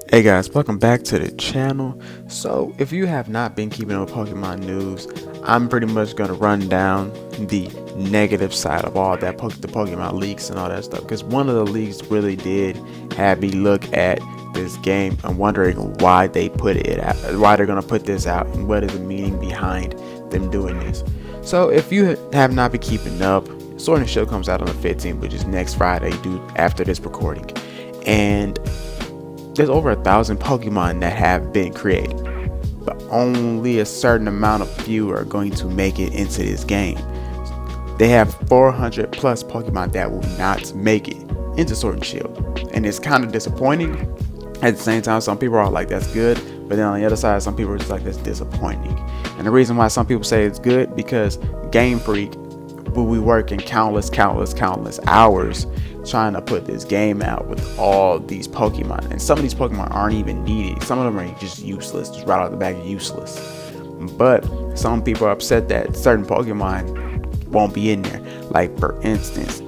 Hey guys, welcome back to the channel. So if you have not been keeping up with Pokemon news, I'm pretty much going to run down the negative side of all that, the Pokemon leaks and all that stuff, because one of the leaks really did have me look at this game and wondering why they put it out, why they're going to put this out, and what is the meaning behind them doing this. So if you have not been keeping up, Sword and Shield comes out on the 15th, which is next Friday, due after this recording, and there's over 1,000 Pokemon that have been created, but only a certain amount of few are going to make it into this game. They have 400 plus Pokemon that will not make it into Sword and Shield, and it's kind of disappointing. At the same time, some people are like, that's good, but then on the other side, some people are just like, that's disappointing. And the reason why some people say it's good, because Game Freak will be working countless hours trying to put this game out with all these Pokemon, and some of these Pokemon aren't even needed. Some of them are just useless, just right out the back, useless. But some people are upset that certain Pokemon won't be in there. Like, for instance,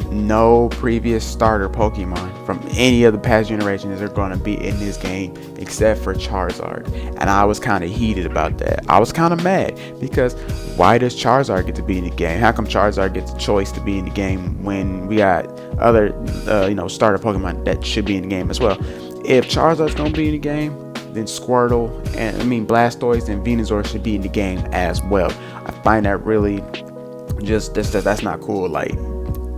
no previous starter Pokemon from any of the past generations are going to be in this game except for Charizard. And I was kind of heated about that. I was kind of mad, because why does Charizard get to be in the game? How come Charizard gets a choice to be in the game when we got other starter Pokemon that should be in the game as well? If Charizard's going to be in the game, then Squirtle and Blastoise and Venusaur should be in the game as well. I find that really just that's not cool. Like,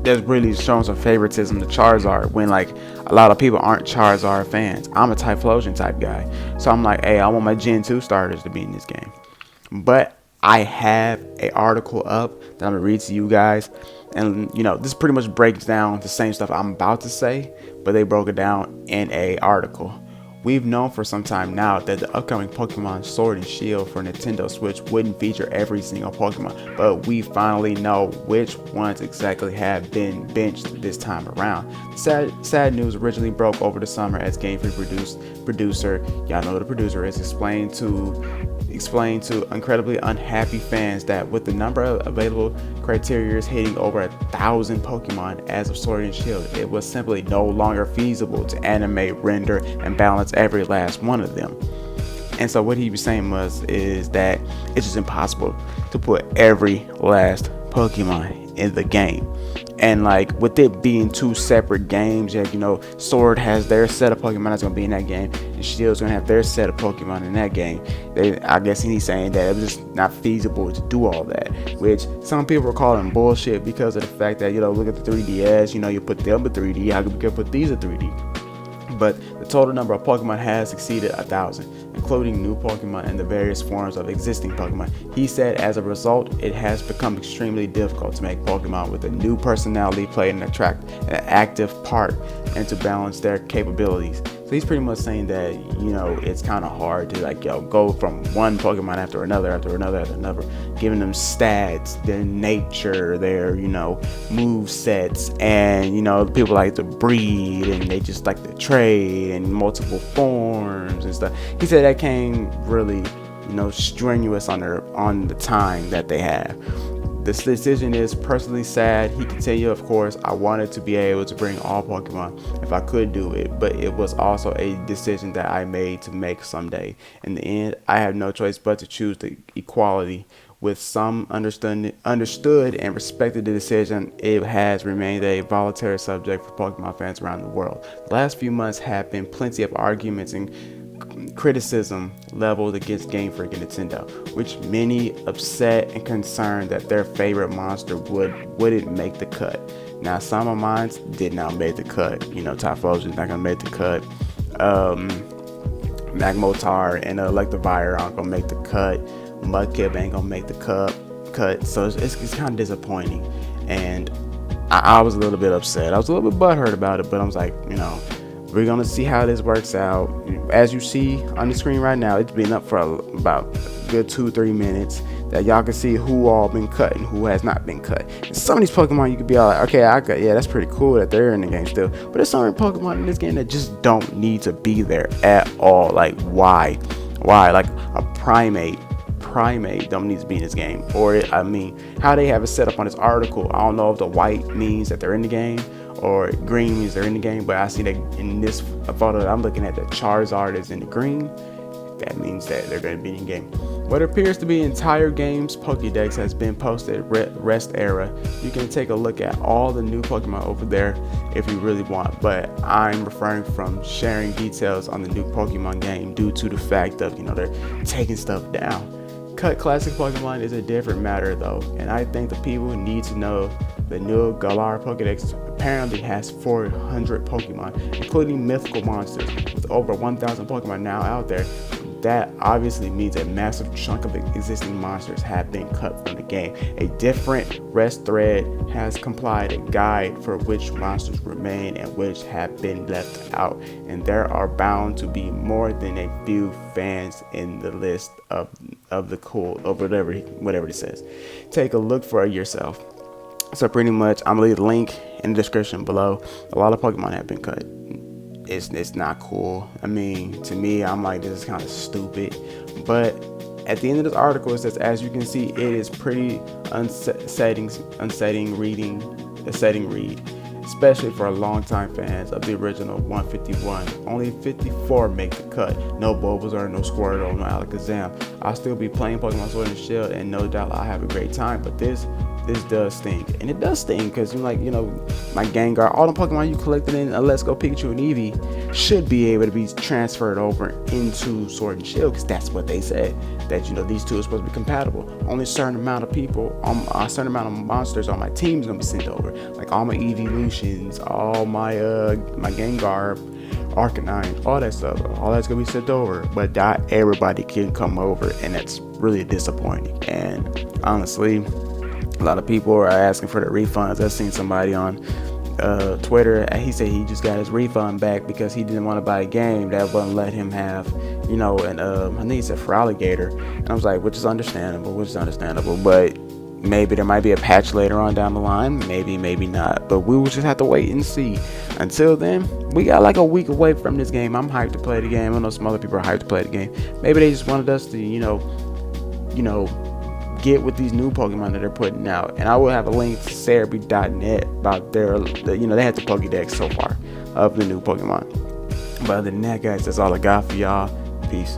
that's really showing some favoritism to Charizard when, like, a lot of people aren't Charizard fans. I'm a Typhlosion type guy, so I'm like, hey, I want my Gen 2 starters to be in this game. But I have an article up that I'm gonna read to you guys, and this pretty much breaks down the same stuff I'm about to say, but they broke it down in a article. We've known for some time now that the upcoming Pokemon Sword and Shield for Nintendo Switch wouldn't feature every single Pokemon, but we finally know which ones exactly have been benched this time around. Sad news originally broke over the summer as Game Freak producer, y'all know who the producer is, explained to incredibly unhappy fans that with the number of available criteria hitting over 1,000 Pokemon as of Sword and Shield, it was simply no longer feasible to animate, render, and balance every last one of them. And so what he was saying is that it's just impossible to put every last Pokemon in the game. And like, with it being two separate games, Sword has their set of Pokemon that's gonna be in that game, and Shield's gonna have their set of Pokemon in that game. I guess he's saying that it was just not feasible to do all that, which some people are calling bullshit because of the fact that look at the 3DS, you put them in 3D, how could we put these in 3D? But the total number of Pokemon has exceeded 1,000, including new Pokemon and the various forms of existing Pokemon. He said as a result, it has become extremely difficult to make Pokemon with a new personality play an active part and to balance their capabilities. So he's pretty much saying that, it's kind of hard to go from one Pokemon after another, giving them stats, their nature, their, move sets, and, people like to breed and they just like to trade and multiple forms and stuff. He said that came really, strenuous on the time that they have. This decision is personally sad. He continued, of course, I wanted to be able to bring all Pokemon if I could do it, but it was also a decision that I made to make someday. In the end, I have no choice but to choose the equality. With some understood and respected the decision, it has remained a voluntary subject for Pokemon fans around the world. The last few months have been plenty of arguments and criticism leveled against Game Freak and Nintendo, which many upset and concerned that their favorite monster wouldn't make the cut. Now, some of mine did not make the cut. Typhlosion's not gonna make the cut. Magmotar and Electivire aren't gonna make the cut. Mudkip ain't gonna make the cut. So it's kind of disappointing, and I was a little bit upset. I was a little bit butthurt about it, but I was like, we're gonna see how this works out. As you see on the screen right now, it's been up for about a good 2-3 minutes that y'all can see who all been cut and who has not been cut. And some of these Pokemon you could be all like, okay, yeah, that's pretty cool that they're in the game still. But there's some Pokemon in this game that just don't need to be there at all. Like, why? Like a primate don't need to be in this game. Or how they have it set up on this article, I don't know if the white means that they're in the game, or green means they're in the game. But I see that in this photo that I'm looking at, the Charizard is in the green. That means that they're going to be in game. What appears to be entire game's Pokédex has been posted rest era. You can take a look at all the new Pokemon over there if you really want, but I'm refraining from sharing details on the new Pokemon game due to the fact of, they're taking stuff down. Cut classic Pokemon is a different matter though, and I think the people need to know the new Galar Pokédex apparently has 400 Pokemon, including mythical monsters. With over 1,000 Pokemon now out there, that obviously means a massive chunk of the existing monsters have been cut from the game. A different rest thread has compiled a guide for which monsters remain and which have been left out, and there are bound to be more than a few fans in the list of the cool, or whatever it says. Take a look for yourself. So pretty much, I'm gonna leave the link in the description below. A lot of Pokemon have been cut. It's not cool. I mean, to me, I'm like, this is kind of stupid. But at the end of this article, it says, as you can see, it is pretty unsettling read, especially for longtime fans of the original 151. Only 54 make the cut. No Bulbasaur, no Squirtle, no Alakazam. I'll still be playing Pokemon Sword and Shield, and no doubt I'll have a great time. But this does sting, and it does sting because my Gengar, all the Pokemon you collected in Let's Go Pikachu and Eevee should be able to be transferred over into Sword and Shield, because that's what they said, that these two are supposed to be compatible. Only a certain amount of people, a certain amount of monsters on my team is gonna be sent over, like all my Eeveelutions, all my Gengar, Arcanine, all that stuff. All that's gonna be sent over, but not everybody can come over, and that's really disappointing. And honestly, a lot of people are asking for the refunds. I've seen somebody on Twitter, he said he just got his refund back because he didn't want to buy a game that wouldn't let him have, and I think he said for alligator. And I was like, which is understandable, but maybe there might be a patch later on down the line, maybe not, but we will just have to wait and see. Until then, we got like a week away from this game. I'm hyped to play the game. I know some other people are hyped to play the game. Maybe they just wanted us to, get with these new Pokemon that they're putting out. And I will have a link to Cerebi.net about they had the Pokédex so far of the new Pokemon. But other than that, guys, that's all I got for y'all. Peace.